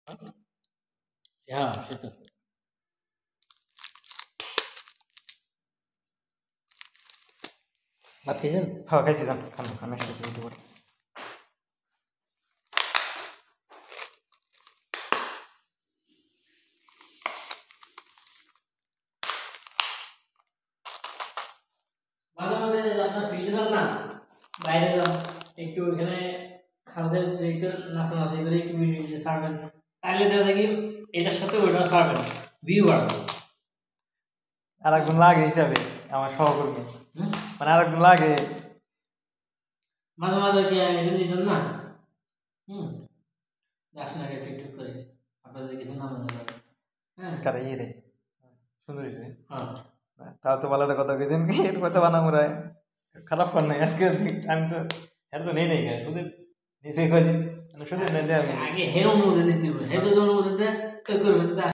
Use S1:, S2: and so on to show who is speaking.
S1: হ্যাঁ সে তো ভাত খেয়েছেন?
S2: হ্যাঁ খাইছি যান খান আমি খাইছি একটু করে।
S1: মাঝে মাঝে আপনার ফিল্ডে যান না, বাইরে যান, একটু ওইখানে হালকা একটু নাচানাচি করে একটু ভিডিও ছাড়বেন, তাহলে দেখা দেখি এটার সাথে ওইটা ছাড়বেন, ভিউ বাড়বে।
S2: আর একজন লাগে হিসাবে আমার সহকর্মী,
S1: হুম?
S2: মানে আর একজন লাগে।
S1: মাঝে মাঝে কি এটা নিতেন না? আসেন আগে একটু একটু করে আপনাদের কিছু নামানো যাবে। হ্যাঁ
S2: কারা ইয়ে রে সুন্দর হয়েছে।
S1: হ্যাঁ
S2: তাও তো ভালো একটা কথা কেছেন কি এর কথা বানাবো রায় খারাপ কর নাই আজকে। আমি তো এর তো নেই গা শুধু নিচে কদিন শুধু নেই আমি
S1: আগে হে অনুমোদন নিতে হবে, হে তো অনুমোদন দেয় তো করবেন।